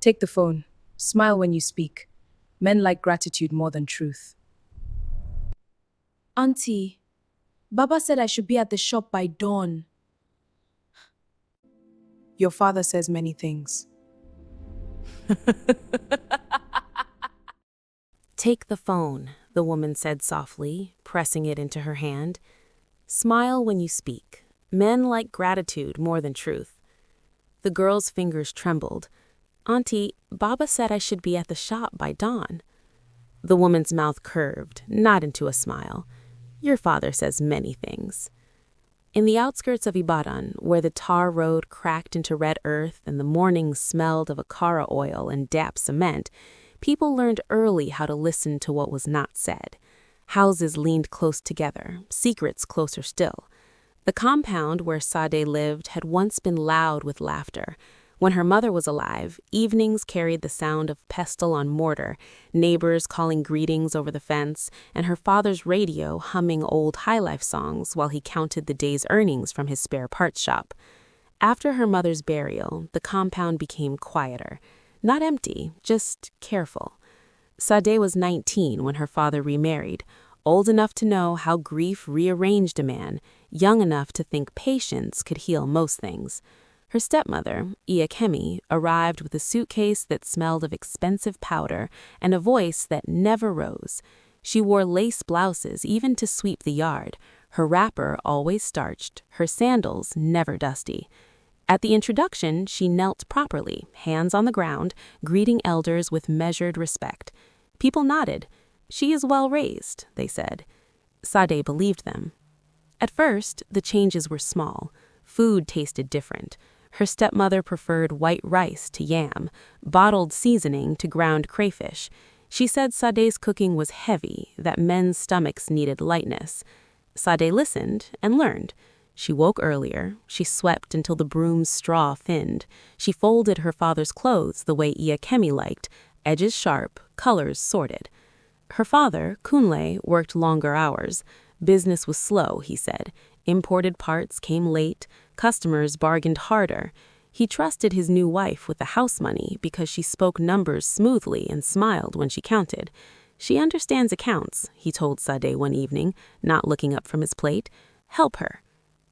Take the phone. Smile when you speak. Men like gratitude more than truth. Auntie, Baba said I should be at the shop by dawn. Your father says many things. Take the phone, the woman said softly, pressing it into her hand. Smile when you speak. Men like gratitude more than truth. The girl's fingers trembled. Auntie, Baba said I should be at the shop by dawn. The woman's mouth curved, not into a smile. Your father says many things. In the outskirts of Ibadan, where the tar road cracked into red earth and the mornings smelled of akara oil and damp cement, people learned early how to listen to what was not said. Houses leaned close together, secrets closer still. The compound where Sade lived had once been loud with laughter. When her mother was alive, evenings carried the sound of pestle on mortar, neighbors calling greetings over the fence, and her father's radio humming old highlife songs while he counted the day's earnings from his spare parts shop. After her mother's burial, the compound became quieter. Not empty, just careful. Sade was 19 when her father remarried, old enough to know how grief rearranged a man, young enough to think patience could heal most things. Her stepmother, Iakemi, arrived with a suitcase that smelled of expensive powder and a voice that never rose. She wore lace blouses even to sweep the yard, her wrapper always starched, her sandals never dusty. At the introduction, she knelt properly, hands on the ground, greeting elders with measured respect. People nodded. She is well raised, they said. Sade believed them. At first, the changes were small. Food tasted different. Her stepmother preferred white rice to yam, bottled seasoning to ground crayfish. She said Sade's cooking was heavy, that men's stomachs needed lightness. Sade listened and learned. She woke earlier. She swept until the broom's straw thinned. She folded her father's clothes the way Iakemi liked, edges sharp, colors sorted. Her father, Kunle, worked longer hours. Business was slow, he said. Imported parts came late. Customers bargained harder. He trusted his new wife with the house money because she spoke numbers smoothly and smiled when she counted. She understands accounts, he told Sade one evening, not looking up from his plate. Help her.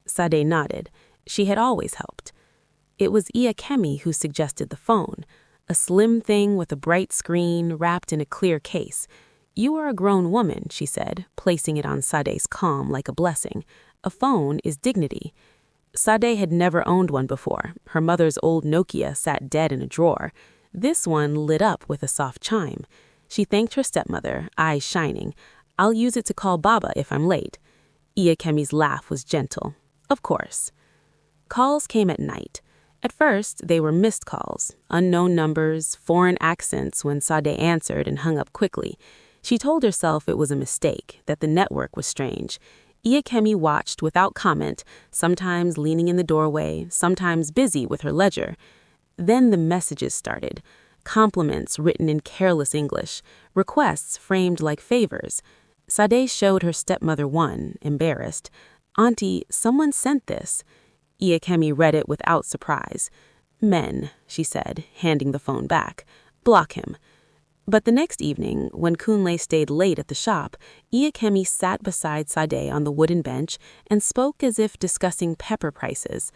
Sade nodded. She had always helped. It was Iakemi who suggested the phone, a slim thing with a bright screen wrapped in a clear case. You are a grown woman, she said, placing it on Sade's calm like a blessing. A phone is dignity. Sade had never owned one before. Her mother's old Nokia sat dead in a drawer. This one lit up with a soft chime. She thanked her stepmother, eyes shining. I'll use it to call Baba if I'm late. Iakemi's laugh was gentle. Of course. Calls came at night. At first, they were missed calls, unknown numbers, foreign accents when Sade answered and hung up quickly. She told herself it was a mistake, that the network was strange. Iakemi watched without comment, sometimes leaning in the doorway, sometimes busy with her ledger. Then the messages started. Compliments written in careless English, requests framed like favors. Sade showed her stepmother one, embarrassed. Auntie, someone sent this. Iakemi read it without surprise. Men, she said, handing the phone back. Block him. But the next evening, when Kunle stayed late at the shop, Iakemi sat beside Sade on the wooden bench and spoke as if discussing pepper prices.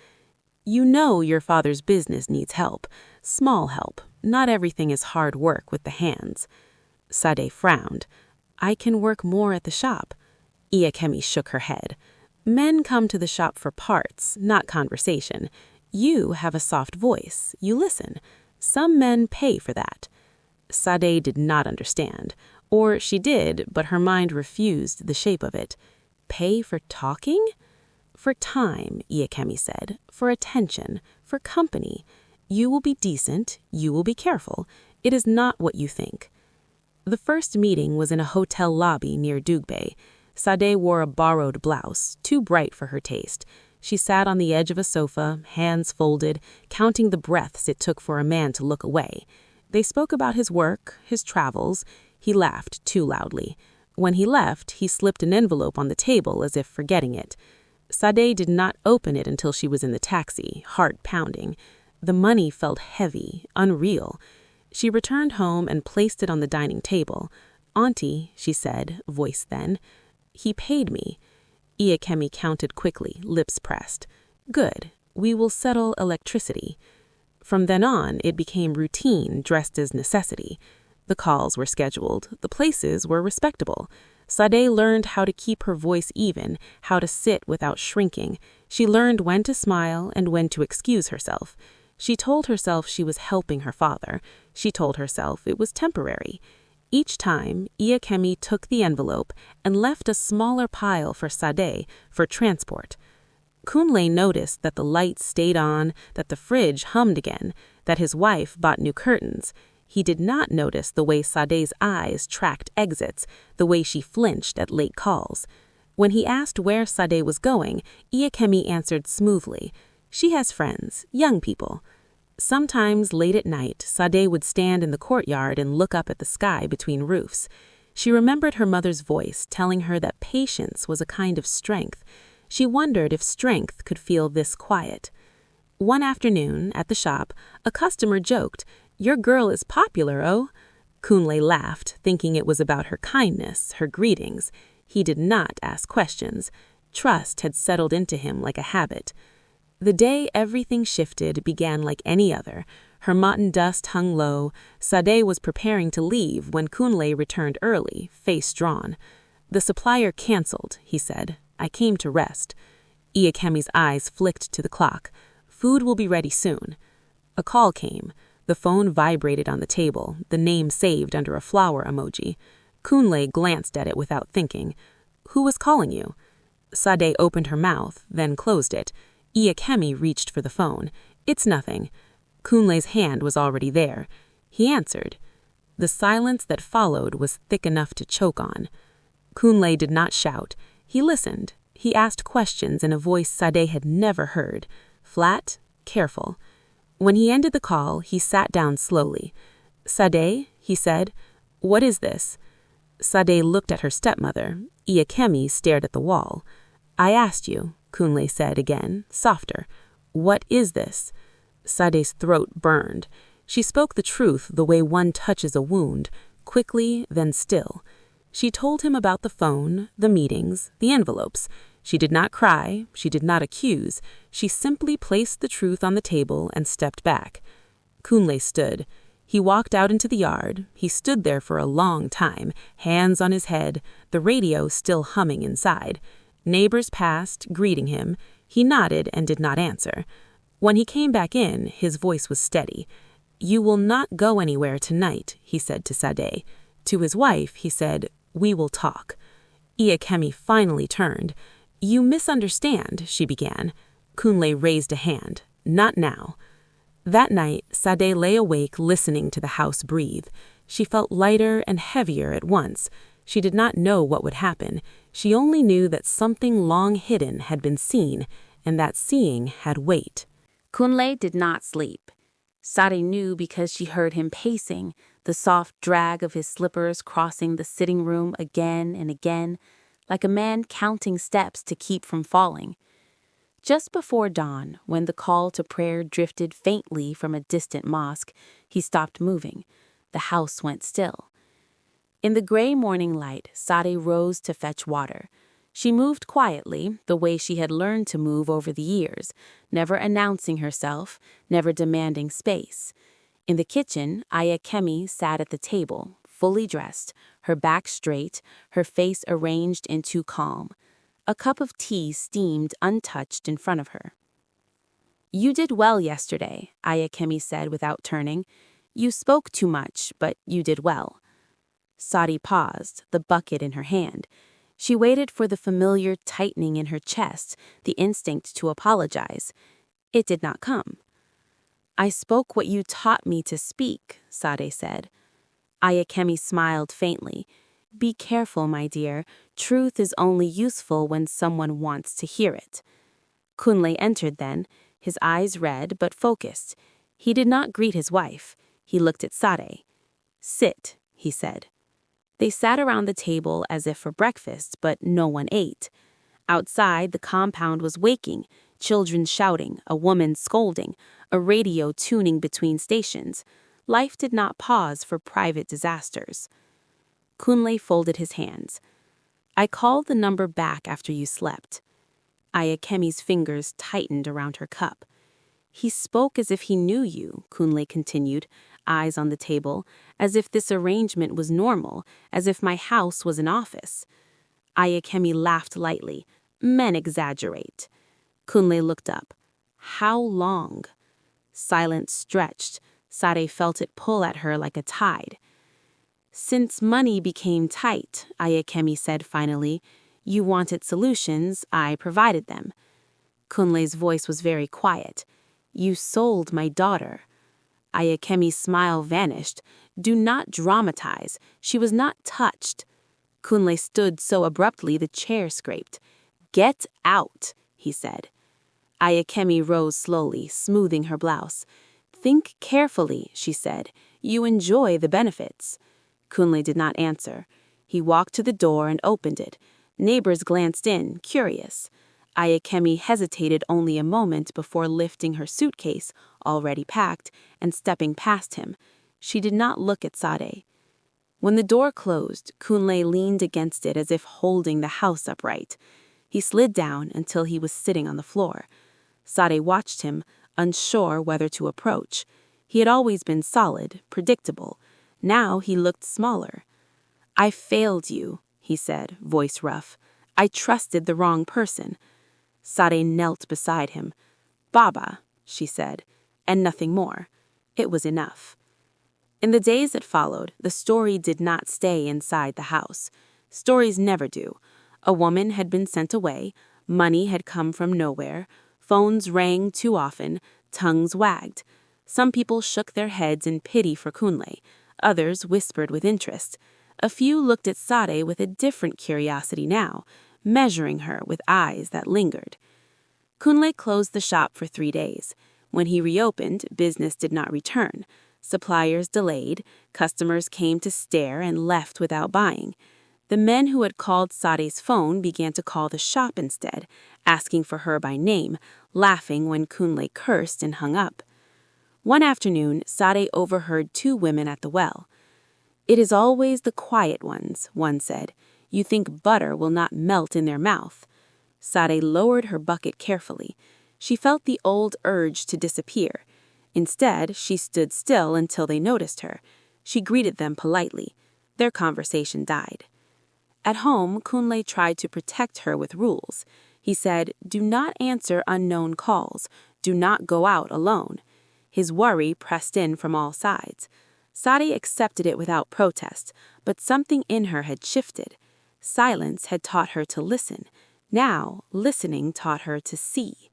You know your father's business needs help. Small help. Not everything is hard work with the hands. Sade frowned. I can work more at the shop. Iakemi shook her head. Men come to the shop for parts, not conversation. You have a soft voice. You listen. Some men pay for that. Sade did not understand. Or she did, but her mind refused the shape of it. Pay for talking? For time, Iakemi said. For attention. For company. You will be decent. You will be careful. It is not what you think. The first meeting was in a hotel lobby near Dugbe. Sade wore a borrowed blouse, too bright for her taste. She sat on the edge of a sofa, hands folded, counting the breaths it took for a man to look away. They spoke about his work, his travels. He laughed too loudly. When he left, he slipped an envelope on the table as if forgetting it. Sade did not open it until she was in the taxi, heart pounding. The money felt heavy, unreal. She returned home and placed it on the dining table. "Auntie," she said, voice then. "He paid me." Iakemi counted quickly, lips pressed. "Good. We will settle electricity." From then on, it became routine dressed as necessity. The calls were scheduled. The places were respectable. Sade learned how to keep her voice even, how to sit without shrinking. She learned when to smile and when to excuse herself. She told herself she was helping her father. She told herself it was temporary. Each time, Iakemi took the envelope and left a smaller pile for Sade for transport. Kunle noticed that the lights stayed on, that the fridge hummed again, that his wife bought new curtains. He did not notice the way Sade's eyes tracked exits, the way she flinched at late calls. When he asked where Sade was going, Iakemi answered smoothly. She has friends, young people. Sometimes late at night, Sade would stand in the courtyard and look up at the sky between roofs. She remembered her mother's voice telling her that patience was a kind of strength. She wondered if strength could feel this quiet. One afternoon, at the shop, a customer joked, "Your girl is popular, oh?" Kunle laughed, thinking it was about her kindness, her greetings. He did not ask questions. Trust had settled into him like a habit. The day everything shifted began like any other. Her mutton dust hung low. Sade was preparing to leave when Kunle returned early, face drawn. "The supplier canceled," he said. "I came to rest." Iakemi's eyes flicked to the clock. "Food will be ready soon." A call came. The phone vibrated on the table, the name saved under a flower emoji. Kunle glanced at it without thinking. "Who was calling you?" Sade opened her mouth, then closed it. Iakemi reached for the phone. "It's nothing." Kunle's hand was already there. He answered. The silence that followed was thick enough to choke on. Kunle did not shout. He listened. He asked questions in a voice Sade had never heard. Flat, careful. When he ended the call, he sat down slowly. "Sade," he said, "what is this?" Sade looked at her stepmother. Iakemi stared at the wall. "I asked you," Kunle said again, softer. "What is this?" Sade's throat burned. She spoke the truth the way one touches a wound, quickly, then still. She told him about the phone, the meetings, the envelopes. She did not cry, she did not accuse. She simply placed the truth on the table and stepped back. Kunle stood. He walked out into the yard. He stood there for a long time, hands on his head, the radio still humming inside. Neighbors passed, greeting him. He nodded and did not answer. When he came back in, his voice was steady. "You will not go anywhere tonight," he said to Sade. To his wife, he said, "We will talk." Iakemi finally turned. "You misunderstand," she began. Kunle raised a hand. "Not now." That night, Sade lay awake listening to the house breathe. She felt lighter and heavier at once. She did not know what would happen. She only knew that something long hidden had been seen, and that seeing had weight. Kunle did not sleep. Sade knew because she heard him pacing, the soft drag of his slippers crossing the sitting room again and again, like a man counting steps to keep from falling. Just before dawn, when the call to prayer drifted faintly from a distant mosque, he stopped moving. The house went still. In the gray morning light, Sade rose to fetch water. She moved quietly, the way she had learned to move over the years, never announcing herself, never demanding space. In the kitchen, Iakemi sat at the table, fully dressed, her back straight, her face arranged into calm. A cup of tea steamed untouched in front of her. "You did well yesterday," Iakemi said without turning. "You spoke too much, but you did well." Sade paused, the bucket in her hand. She waited for the familiar tightening in her chest, the instinct to apologize. It did not come. "I spoke what you taught me to speak," Sade said. Iakemi smiled faintly. "Be careful, my dear. Truth is only useful when someone wants to hear it." Kunle entered then, his eyes red but focused. He did not greet his wife. He looked at Sade. "Sit," he said. They sat around the table as if for breakfast, but no one ate. Outside, the compound was waking, children shouting, a woman scolding, a radio tuning between stations. Life did not pause for private disasters. Kunle folded his hands. I called the number back after you slept. Ayakemi's fingers tightened around her cup. He spoke as if he knew you, Kunle continued, eyes on the table, as if this arrangement was normal, as if my house was an office. Ayakemi laughed lightly. Men exaggerate. Kunle looked up. How long? Silence stretched. Sade felt it pull at her like a tide. Since money became tight, Ayakemi said finally, you wanted solutions, I provided them. Kunle's voice was very quiet. You sold my daughter. Ayakemi's smile vanished. Do not dramatize. She was not touched. Kunle stood so abruptly the chair scraped. Get out, he said. Ayakemi rose slowly, smoothing her blouse. Think carefully, she said. You enjoy the benefits. Kunle did not answer. He walked to the door and opened it. Neighbors glanced in, curious. Ayakemi hesitated only a moment before lifting her suitcase, already packed, and stepping past him. She did not look at Sade. When the door closed, Kunle leaned against it as if holding the house upright. He slid down until he was sitting on the floor. Sade watched him, unsure whether to approach. He had always been solid, predictable. Now he looked smaller. I failed you, he said, voice rough. I trusted the wrong person. Sade knelt beside him. Baba, she said, and nothing more. It was enough. In the days that followed, the story did not stay inside the house. Stories never do. A woman had been sent away, money had come from nowhere, phones rang too often, tongues wagged. Some people shook their heads in pity for Kunle, others whispered with interest. A few looked at Sade with a different curiosity now, measuring her with eyes that lingered. Kunle closed the shop for 3 days. When he reopened, business did not return. Suppliers delayed, customers came to stare and left without buying. The men who had called Sade's phone began to call the shop instead, asking for her by name, laughing when Kunle cursed and hung up. One afternoon, Sade overheard 2 women at the well. It is always the quiet ones, one said. You think butter will not melt in their mouth. Sade lowered her bucket carefully. She felt the old urge to disappear. Instead, she stood still until they noticed her. She greeted them politely. Their conversation died. At home, Kunle tried to protect her with rules. He said, do not answer unknown calls. Do not go out alone. His worry pressed in from all sides. Sade accepted it without protest, but something in her had shifted. Silence had taught her to listen. Now, listening taught her to see.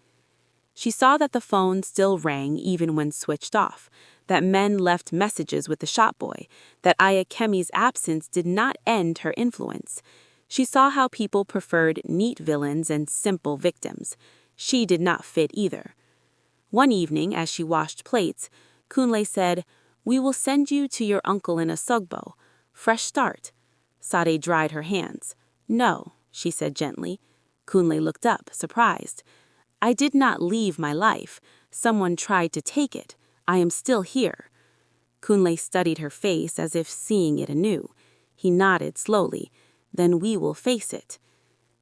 She saw that the phone still rang even when switched off, that men left messages with the shop boy, that Ayakemi's absence did not end her influence. She saw how people preferred neat villains and simple victims. She did not fit either. One evening, as she washed plates, Kunle said, we will send you to your uncle in Osogbo. Fresh start. Sade dried her hands. No, she said gently. Kunle looked up, surprised. I did not leave my life. Someone tried to take it. I am still here. Kunle studied her face as if seeing it anew. He nodded slowly. Then we will face it.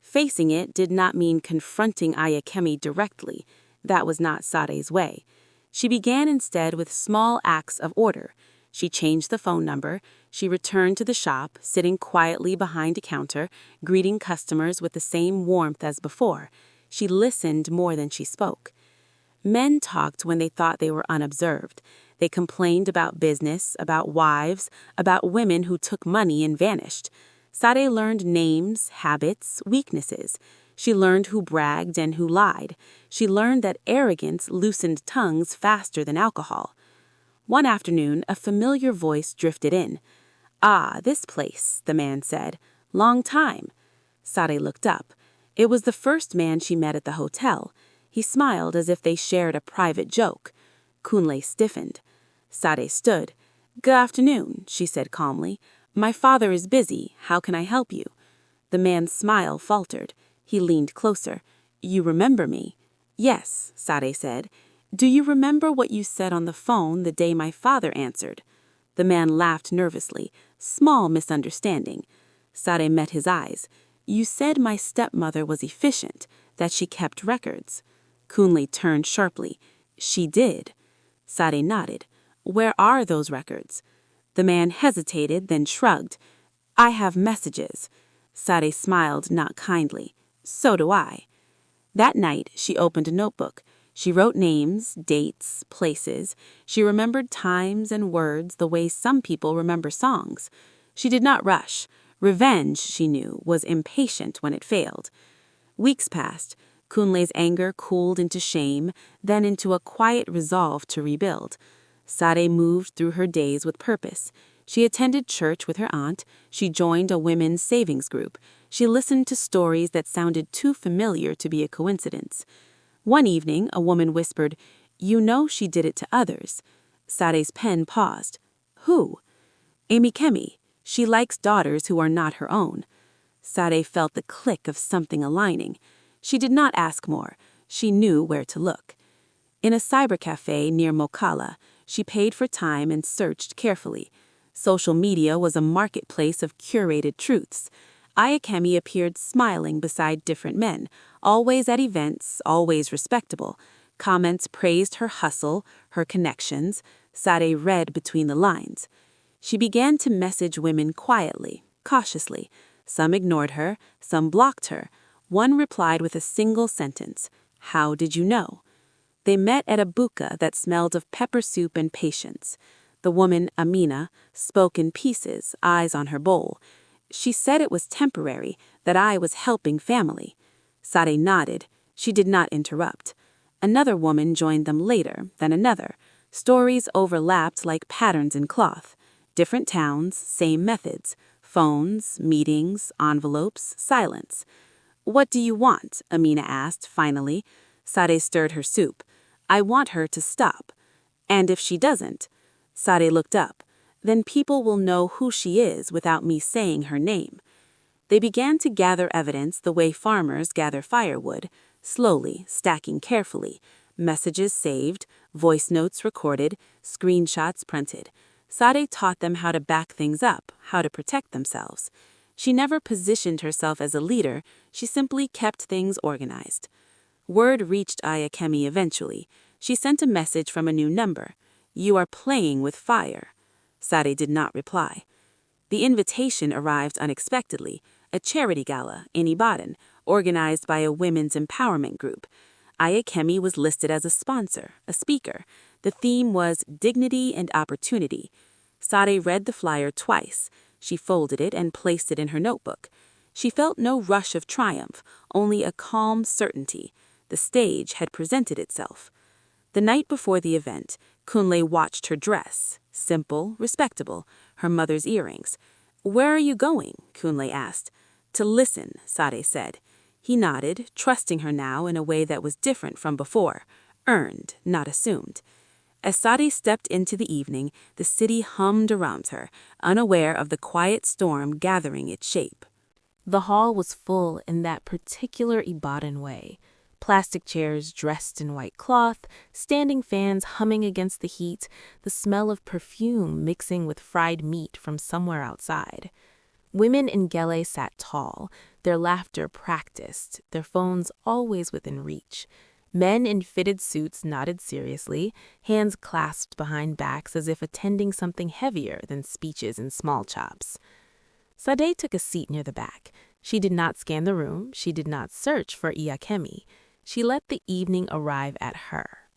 Facing it did not mean confronting Ayakemi directly. That was not Sade's way. She began instead with small acts of order. She changed the phone number. She returned to the shop, sitting quietly behind a counter, greeting customers with the same warmth as before. She listened more than she spoke. Men talked when they thought they were unobserved. They complained about business, about wives, about women who took money and vanished. Sade learned names, habits, weaknesses. She learned who bragged and who lied. She learned that arrogance loosened tongues faster than alcohol. One afternoon, a familiar voice drifted in. Ah, this place, the man said. Long time. Sade looked up. It was the first man she met at the hotel. He smiled as if they shared a private joke. Kunle stiffened. Sade stood. Good afternoon, she said calmly. My father is busy. How can I help you? The man's smile faltered. He leaned closer. You remember me? Yes, Sade said. "Do you remember what you said on the phone the day my father answered?" The man laughed nervously. Small misunderstanding. Sade met his eyes. "You said my stepmother was efficient, that she kept records." Kunle turned sharply. "She did." Sade nodded. "Where are those records?" The man hesitated, then shrugged. "I have messages." Sade smiled, not kindly. "So do I." That night, she opened a notebook. She wrote names, dates, places. She remembered times and words the way some people remember songs. She did not rush. Revenge, she knew, was impatient when it failed. Weeks passed. Kunle's anger cooled into shame, then into a quiet resolve to rebuild. Sade moved through her days with purpose. She attended church with her aunt. She joined a women's savings group. She listened to stories that sounded too familiar to be a coincidence. One evening, a woman whispered, "You know she did it to others." Sade's pen paused. "Who?" "Amy Kemi. She likes daughters who are not her own." Sade felt the click of something aligning. She did not ask more. She knew where to look. In a cybercafe near Mokala, she paid for time and searched carefully. Social media was a marketplace of curated truths. Ayakemi appeared smiling beside different men, always at events, always respectable. Comments praised her hustle, her connections. Sade read between the lines. She began to message women quietly, cautiously. Some ignored her, some blocked her. One replied with a single sentence, "How did you know?" They met at a buka that smelled of pepper soup and patience. The woman, Amina, spoke in pieces, eyes on her bowl. She said it was temporary, that I was helping family. Sade nodded. She did not interrupt. Another woman joined them later, then another. Stories overlapped like patterns in cloth. Different towns, same methods. Phones, meetings, envelopes, silence. "What do you want?" Amina asked, finally. Sade stirred her soup. "I want her to stop." "And if she doesn't?" Sade looked up. "Then people will know who she is without me saying her name." They began to gather evidence the way farmers gather firewood, slowly, stacking carefully. Messages saved, voice notes recorded, screenshots printed. Sade taught them how to back things up, how to protect themselves. She never positioned herself as a leader, she simply kept things organized. Word reached Ayakemi eventually. She sent a message from a new number. "You are playing with fire." Sade did not reply. The invitation arrived unexpectedly, a charity gala in Ibadan, organized by a women's empowerment group. Ayakemi was listed as a sponsor, a speaker. The theme was dignity and opportunity. Sade read the flyer twice. She folded it and placed it in her notebook. She felt no rush of triumph, only a calm certainty. The stage had presented itself. The night before the event, Kunle watched her dress, simple, respectable, her mother's earrings. "Where are you going?" Kunle asked. "To listen," Sade said. He nodded, trusting her now in a way that was different from before, earned, not assumed. As Sade stepped into the evening, the city hummed around her, unaware of the quiet storm gathering its shape. The hall was full in that particular Ibadan way. Plastic chairs dressed in white cloth, standing fans humming against the heat, the smell of perfume mixing with fried meat from somewhere outside. Women in gele sat tall, their laughter practiced, their phones always within reach. Men in fitted suits nodded seriously, hands clasped behind backs as if attending something heavier than speeches and small chops. Sade took a seat near the back. She did not scan the room. She did not search for Iyakemi. She let the evening arrive at her.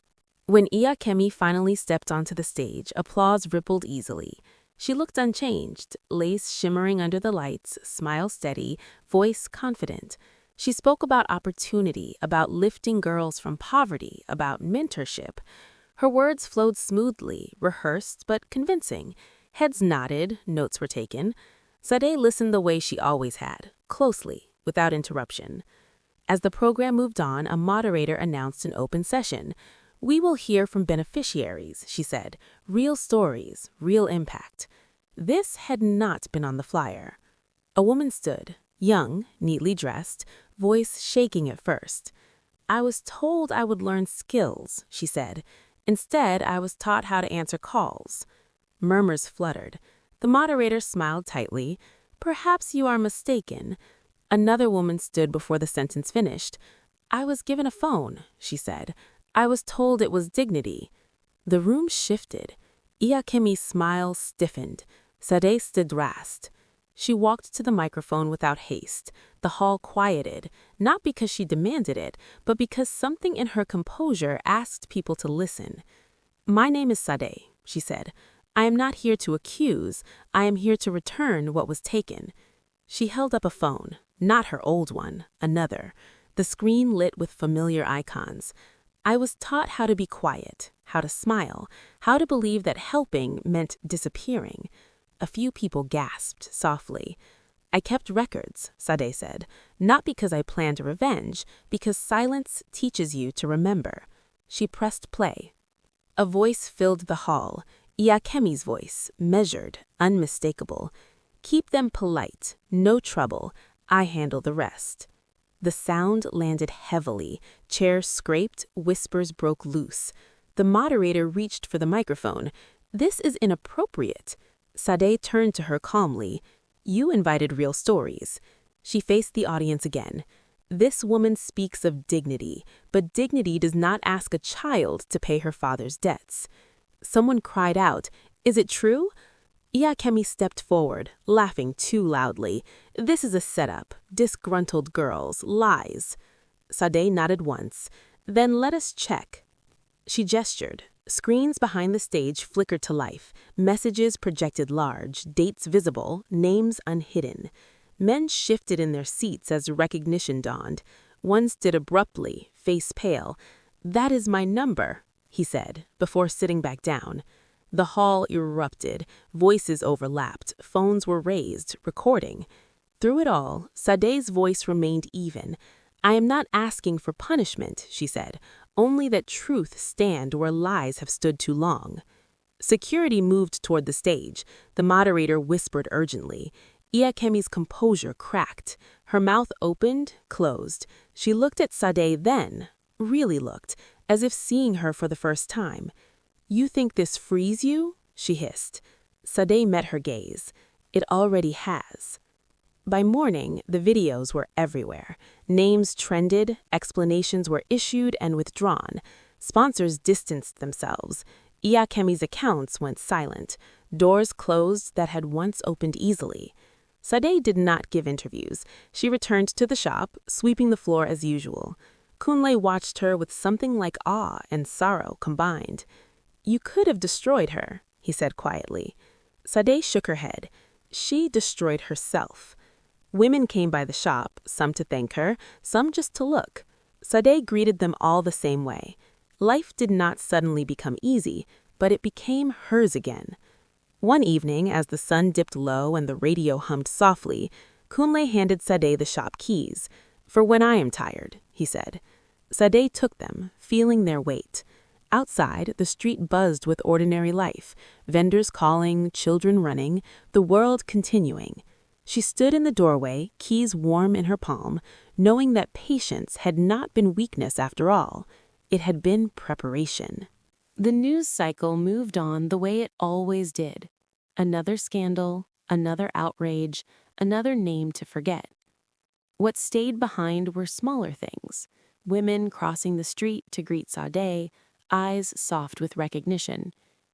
When Iyakemi finally stepped onto the stage, applause rippled easily. She looked unchanged, lace shimmering under the lights, smile steady, voice confident. She spoke about opportunity, about lifting girls from poverty, about mentorship. Her words flowed smoothly, rehearsed but convincing. Heads nodded, notes were taken. Sade listened the way she always had, closely, without interruption. As the program moved on, a moderator announced an open session. "We will hear from beneficiaries," she said. "Real stories, real impact." This had not been on the flyer. A woman stood, young, neatly dressed, voice shaking at first. I was told I would learn skills, she said. Instead, I was taught how to answer calls. Murmurs fluttered. The moderator smiled tightly. Perhaps you are mistaken. Another woman stood before the sentence finished. I was given a phone, she said. I was told it was dignity. The room shifted. Iakemi's smile stiffened. Sade stood rasped. She walked to the microphone without haste. The hall quieted, not because she demanded it, but because something in her composure asked people to listen. My name is Sade, she said. I am not here to accuse. I am here to return what was taken. She held up a phone, not her old one, another. The screen lit with familiar icons. I was taught how to be quiet, how to smile, how to believe that helping meant disappearing. A few people gasped softly. I kept records, Sade said, not because I planned revenge, because silence teaches you to remember. She pressed play. A voice filled the hall, Iakemi's voice, measured, unmistakable. Keep them polite, no trouble, I handle the rest. The sound landed heavily, chairs scraped, whispers broke loose. The moderator reached for the microphone. This is inappropriate. Sade turned to her calmly. You invited real stories. She faced the audience again. This woman speaks of dignity, but dignity does not ask a child to pay her father's debts. Someone cried out, Is it true? Iakemi stepped forward, laughing too loudly. This is a setup. Disgruntled girls. Lies. Sade nodded once. Then let us check. She gestured. Screens behind the stage flickered to life. Messages projected large, dates visible, names unhidden. Men shifted in their seats as recognition dawned. One stood abruptly, face pale. That is my number, he said, before sitting back down. The hall erupted. Voices overlapped. Phones were raised, recording. Through it all, Sade's voice remained even. I am not asking for punishment, she said, only that truth stand where lies have stood too long. Security moved toward the stage. The moderator whispered urgently. Iakemi's composure cracked. Her mouth opened, closed. She looked at Sade then, really looked, as if seeing her for the first time. You think this frees you? She hissed. Sade met her gaze. It already has. By morning, the videos were everywhere. Names trended, explanations were issued and withdrawn. Sponsors distanced themselves. Iakemi's accounts went silent. Doors closed that had once opened easily. Sade did not give interviews. She returned to the shop, sweeping the floor as usual. Kunle watched her with something like awe and sorrow combined. You could have destroyed her, he said quietly. Sade shook her head. She destroyed herself. Women came by the shop, some to thank her, some just to look. Sade greeted them all the same way. Life did not suddenly become easy, but it became hers again. One evening, as the sun dipped low and the radio hummed softly, Kunle handed Sade the shop keys. For when I am tired, he said. Sade took them, feeling their weight. Outside, the street buzzed with ordinary life, vendors calling, children running, the world continuing. She stood in the doorway, keys warm in her palm, knowing that patience had not been weakness after all. It had been preparation. The news cycle moved on the way it always did. Another scandal, another outrage, another name to forget. What stayed behind were smaller things. Women crossing the street to greet Sade, eyes soft with recognition.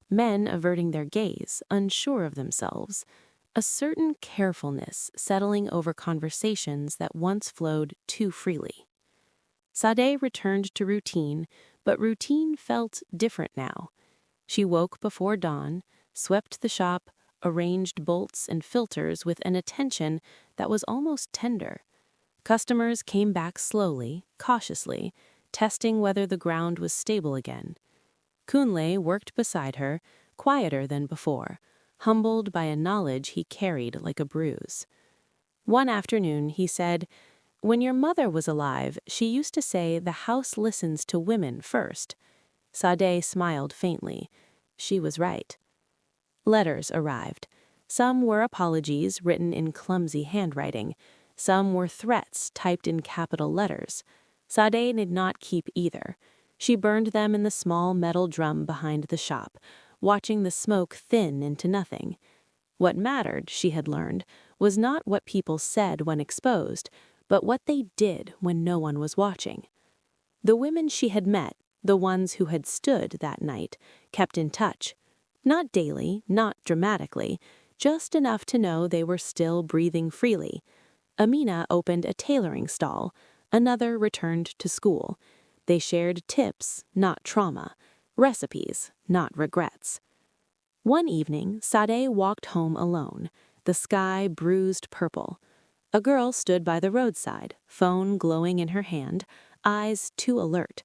Men averting their gaze, unsure of themselves. A certain carefulness settling over conversations that once flowed too freely. Sade returned to routine, but routine felt different now. She woke before dawn, swept the shop, arranged bolts and filters with an attention that was almost tender. Customers came back slowly, cautiously, testing whether the ground was stable again. Kunle worked beside her, quieter than before, humbled by a knowledge he carried like a bruise. One afternoon he said, When your mother was alive, she used to say the house listens to women first. Sade smiled faintly. She was right. Letters arrived. Some were apologies written in clumsy handwriting. Some were threats typed in capital letters. Sade did not keep either. She burned them in the small metal drum behind the shop, watching the smoke thin into nothing. What mattered, she had learned, was not what people said when exposed, but what they did when no one was watching. The women she had met, the ones who had stood that night, kept in touch. Not daily, not dramatically, just enough to know they were still breathing freely. Amina opened a tailoring stall. Another returned to school. They shared tips, not trauma, recipes, not regrets. One evening, Sade walked home alone, the sky bruised purple. A girl stood by the roadside, phone glowing in her hand, eyes too alert.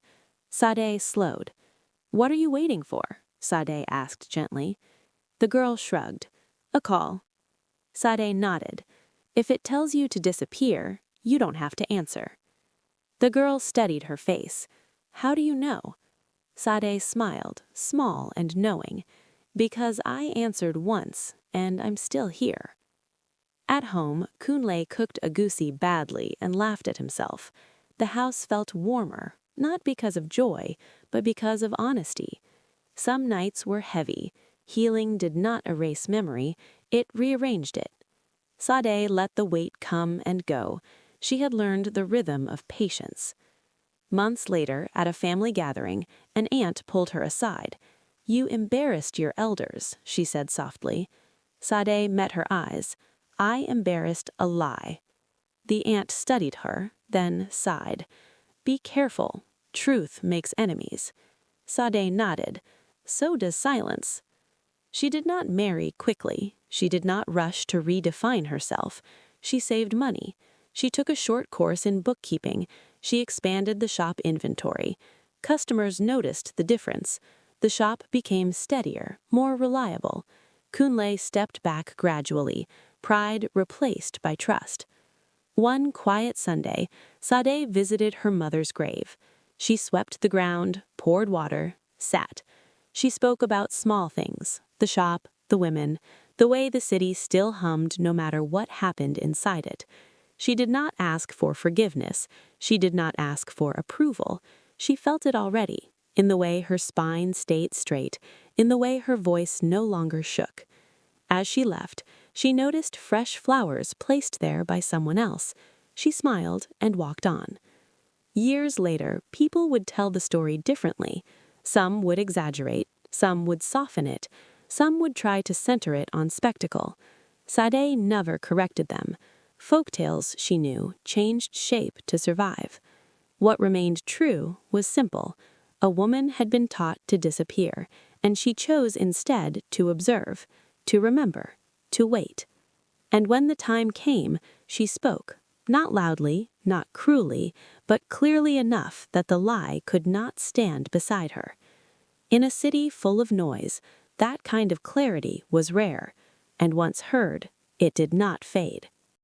Sade slowed. "What are you waiting for?" Sade asked gently. The girl shrugged. "A call." Sade nodded. "If it tells you to disappear, you don't have to answer." The girl studied her face. "How do you know?" Sade smiled, small and knowing. "Because I answered once, and I'm still here." At home, Kunle cooked agusi badly and laughed at himself. The house felt warmer, not because of joy, but because of honesty. Some nights were heavy. Healing did not erase memory, it rearranged it. Sade let the weight come and go. She had learned the rhythm of patience. Months later, at a family gathering, an aunt pulled her aside. "You embarrassed your elders," she said softly. Sade met her eyes. "I embarrassed a lie." The aunt studied her, then sighed. "Be careful. Truth makes enemies." Sade nodded. "So does silence." She did not marry quickly. She did not rush to redefine herself. She saved money. She took a short course in bookkeeping. She expanded the shop inventory. Customers noticed the difference. The shop became steadier, more reliable. Kunle stepped back gradually, pride replaced by trust. One quiet Sunday, Sade visited her mother's grave. She swept the ground, poured water, sat. She spoke about small things, the shop, the women, the way the city still hummed no matter what happened inside it. She did not ask for forgiveness. She did not ask for approval. She felt it already, in the way her spine stayed straight, in the way her voice no longer shook. As she left, she noticed fresh flowers placed there by someone else. She smiled and walked on. Years later, people would tell the story differently. Some would exaggerate, some would soften it, some would try to center it on spectacle. Sade never corrected them. Folktales, she knew, changed shape to survive. What remained true was simple. A woman had been taught to disappear, and she chose instead to observe, to remember, to wait. And when the time came, she spoke, not loudly, not cruelly, but clearly enough that the lie could not stand beside her. In a city full of noise, that kind of clarity was rare, and once heard, it did not fade.